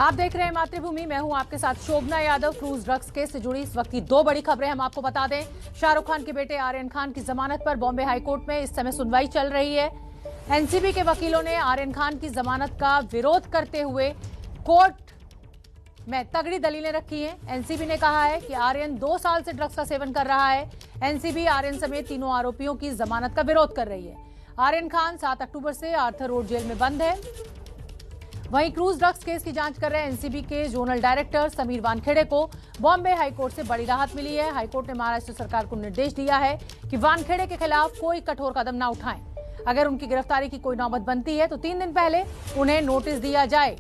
आप देख रहे हैं मातृभूमि। मैं हूं आपके साथ शोभना यादव। क्रूज ड्रग्स केस से जुड़ी इस वक्त की दो बड़ी खबरें हम आपको बता दें। शाहरुख खान के बेटे आर्यन खान की जमानत पर बॉम्बे हाईकोर्ट में इस समय सुनवाई चल रही है। एनसीबी के वकीलों ने आर्यन खान की जमानत का विरोध करते हुए कोर्ट में तगड़ी दलीलें रखी हैं। एनसीबी ने कहा है कि आर्यन 2 साल से ड्रग्स का सेवन कर रहा है। एनसीबी आर्यन समेत तीनों आरोपियों की जमानत का विरोध कर रही है। आर्यन खान 7 अक्टूबर से आर्थर रोड जेल में बंद है। वहीं क्रूज ड्रग्स केस की जांच कर रहे एनसीबी के जोनल डायरेक्टर समीर वानखेड़े को बॉम्बे हाईकोर्ट से बड़ी राहत मिली है। हाईकोर्ट ने महाराष्ट्र सरकार को निर्देश दिया है कि वानखेड़े के खिलाफ कोई कठोर कदम न उठाएं। अगर उनकी गिरफ्तारी की कोई नौबत बनती है तो 3 दिन पहले उन्हें नोटिस दिया जाए।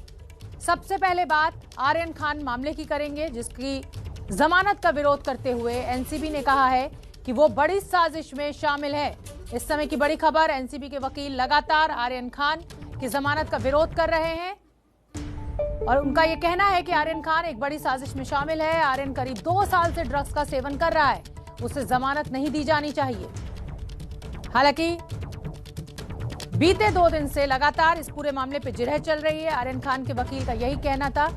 सबसे पहले बात आर्यन खान मामले की करेंगे, जिसकी जमानत का विरोध करते हुए एनसीबी ने कहा है कि वो बड़ी साजिश में शामिल है। इस समय की बड़ी खबर, एनसीबी के वकील लगातार आर्यन खान की जमानत का विरोध कर रहे हैं और उनका यह कहना है कि आर्यन खान एक बड़ी साजिश में शामिल है। आर्यन करीब 2 साल से ड्रग्स का सेवन कर रहा है, उसे जमानत नहीं दी जानी चाहिए। हालांकि बीते 2 दिन से लगातार इस पूरे मामले पे जिरह चल रही है। आर्यन खान के वकील का यही कहना था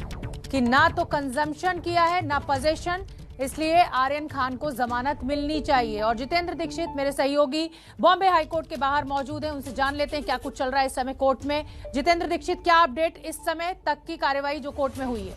कि ना तो कंजम्पशन किया है ना पोजेशन, इसलिए आर्यन खान को जमानत मिलनी चाहिए। और जितेंद्र दीक्षित मेरे सहयोगी बॉम्बे हाईकोर्ट के बाहर मौजूद हैं, उनसे जान लेते हैं क्या कुछ चल रहा है इस समय कोर्ट में। जितेंद्र दीक्षित, क्या अपडेट इस समय तक की कार्रवाई जो कोर्ट में हुई है?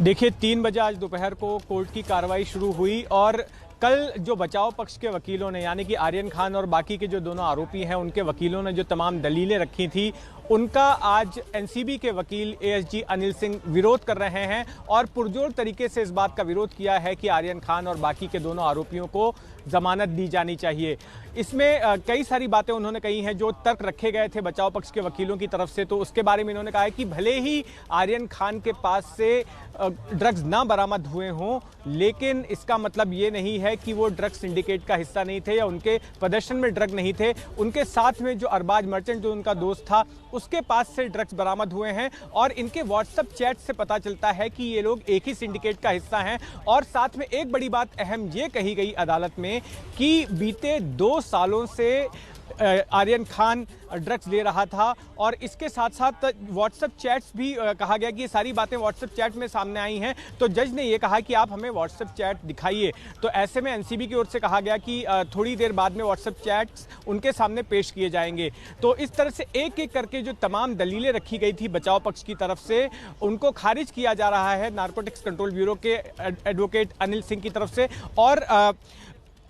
देखिए, 3 बजे आज दोपहर को कोर्ट की कार्रवाई शुरू हुई और कल जो बचाव पक्ष के वकीलों ने, यानी कि आर्यन खान और बाकी के जो दोनों आरोपी हैं, उनके वकीलों ने जो तमाम दलीलें रखी थी, उनका आज एनसीबी के वकील एएसजी अनिल सिंह विरोध कर रहे हैं और पुरजोर तरीके से इस बात का विरोध किया है कि आर्यन खान और बाकी के दोनों आरोपियों को जमानत दी जानी चाहिए। इसमें कई सारी बातें उन्होंने कही हैं। जो तर्क रखे गए थे बचाव पक्ष के वकीलों की तरफ से, तो उसके बारे में इन्होंने कहा है कि भले ही आर्यन खान के पास से ड्रग्स ना बरामद हुए हों, लेकिन इसका मतलब ये नहीं है कि वो ड्रग्स सिंडिकेट का हिस्सा नहीं थे या उनके प्रदर्शन में ड्रग नहीं थे। उनके साथ में जो अरबाज मर्चेंट, जो उनका दोस्त था, उसके पास से ड्रग्स बरामद हुए हैं और इनके व्हाट्सएप चैट से पता चलता है कि ये लोग एक ही सिंडिकेट का हिस्सा हैं। और साथ में एक बड़ी बात अहम ये कही गई अदालत में कि बीते 2 सालों से आर्यन खान ड्रग्स ले रहा था और इसके साथ साथ व्हाट्सएप चैट्स भी कहा गया कि ये सारी बातें व्हाट्सएप चैट में सामने आई हैं। तो जज ने ये कहा कि आप हमें व्हाट्सएप चैट दिखाइए। तो ऐसे में एनसीबी की ओर से कहा गया कि थोड़ी देर बाद में व्हाट्सएप चैट्स उनके सामने पेश किए जाएंगे। तो इस तरह से एक एक करके जो तमाम दलीलें रखी गई थी बचाव पक्ष की तरफ से, उनको खारिज किया जा रहा है नारकोटिक्स कंट्रोल ब्यूरो के एडवोकेट अनिल सिंह की तरफ से। और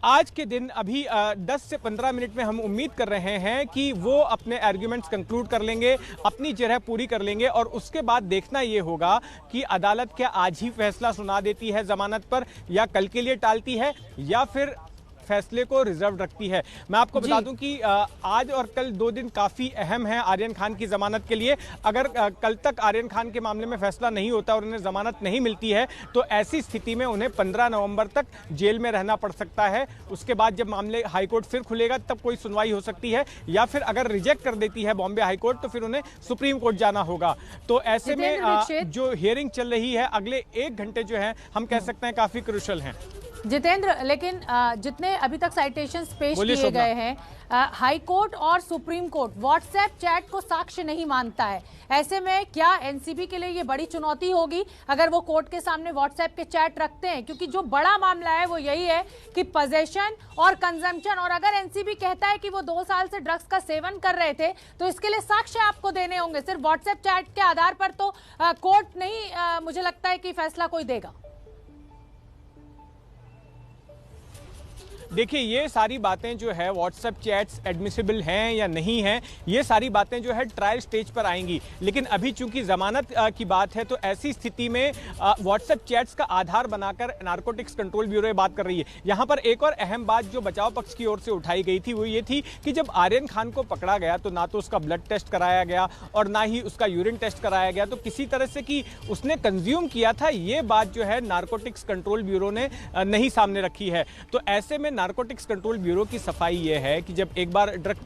आज के दिन अभी 10 से 15 मिनट में हम उम्मीद कर रहे हैं कि वो अपने आर्ग्यूमेंट्स कंक्लूड कर लेंगे, अपनी जगह पूरी कर लेंगे और उसके बाद देखना ये होगा कि अदालत क्या आज ही फैसला सुना देती है जमानत पर, या कल के लिए टालती है, या फिर फैसले को रिजर्व रखती है। मैं आपको बता दूं कि आज और कल 2 दिन काफी अहम है आर्यन खान की जमानत के लिए। अगर कल तक आर्यन खान के मामले में फैसला नहीं होता और उन्हें जमानत नहीं मिलती है तो ऐसी स्थिति में उन्हें 15 नवंबर तक जेल में रहना पड़ सकता है। उसके बाद जब मामले हाईकोर्ट फिर खुलेगा तब कोई सुनवाई हो सकती है, या फिर अगर रिजेक्ट कर देती है बॉम्बे हाईकोर्ट तो फिर उन्हें सुप्रीम कोर्ट जाना होगा। तो ऐसे में जो हियरिंग चल रही है अगले 1 घंटे जो है हम कह सकते हैं काफी क्रूशल हैं। जितेंद्र, लेकिन जितने अभी तक साइटेशंस पेश किए गए हैं, हाई कोर्ट और सुप्रीम कोर्ट व्हाट्सएप चैट को साक्ष्य नहीं मानता है। ऐसे में क्या एनसीबी के लिए ये बड़ी चुनौती होगी अगर वो कोर्ट के सामने व्हाट्सएप के चैट रखते हैं? क्योंकि जो बड़ा मामला है वो यही है कि पोजेशन और कंजम्पशन, और अगर एनसीबी कहता है कि वो 2 साल से ड्रग्स का सेवन कर रहे थे तो इसके लिए साक्ष्य आपको देने होंगे। सिर्फ व्हाट्सएप चैट के आधार पर तो कोर्ट नहीं, मुझे लगता है कि फैसला कोई देगा। देखिए, ये सारी बातें जो है व्हाट्सएप चैट्स एडमिसिबल हैं या नहीं हैं, ये सारी बातें जो है ट्रायल स्टेज पर आएंगी। लेकिन अभी चूंकि जमानत की बात है तो ऐसी स्थिति में व्हाट्सएप चैट्स का आधार बनाकर नारकोटिक्स कंट्रोल ब्यूरो ये बात कर रही है। यहाँ पर एक और अहम बात जो बचाव पक्ष की ओर से उठाई गई थी वो ये थी कि जब आर्यन खान को पकड़ा गया तो ना तो उसका ब्लड टेस्ट कराया गया और ना ही उसका यूरिन टेस्ट कराया गया। तो किसी तरह से कि उसने कंज्यूम किया था, ये बात जो है नारकोटिक्स कंट्रोल ब्यूरो ने नहीं सामने रखी है। तो ऐसे में नारकोटिक्स कंट्रोल ब्यूरो की सफाई ये है कि जब एक बार ड्रग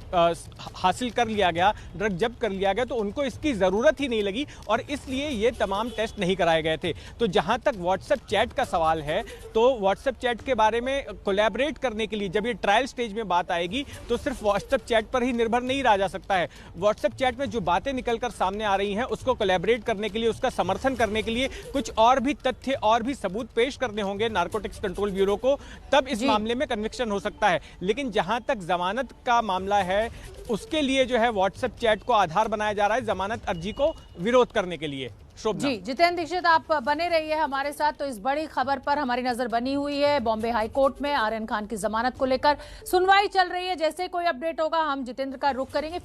हासिल कर लिया गया, ड्रग जब्त कर लिया गया, तो उनको इसकी ज़रूरत ही नहीं लगी और इसलिए ये तमाम टेस्ट नहीं कराए गए थे। तो जहां तक व्हाट्सएप चैट का सवाल है, तो व्हाट्सएप चैट के बारे में कोलैबोरेट करने के लिए जब ये ट्रायल स्टेज में बात आएगी तो सिर्फ व्हाट्सएप चैट पर ही निर्भर नहीं रहा जा सकता है। व्हाट्सएप चैट में जो बातें निकलकर सामने आ रही हैं उसको कोलैबोरेट करने के लिए, उसका समर्थन करने के लिए कुछ और भी तथ्य और भी सबूत पेश करने होंगे नारकोटिक्स कंट्रोल ब्यूरो को, तब इस मामले में कन्विक्शन हो सकता है। लेकिन जहां तक जमानत का मामला है, उसके लिए जो है व्हाट्सएप चैट को आधार बनाया जा रहा है जमानत अर्जी को विरोध करने के लिए। जी, जितेंद्र दीक्षित, आप बने रहिए हमारे साथ। तो इस बड़ी खबर पर हमारी नजर बनी हुई है। बॉम्बे हाई कोर्ट में आर्यन खान की जमानत को लेकर सुनवाई चल रही है। जैसे कोई अपडेट होगा हम जितेंद्र का रुख करेंगे।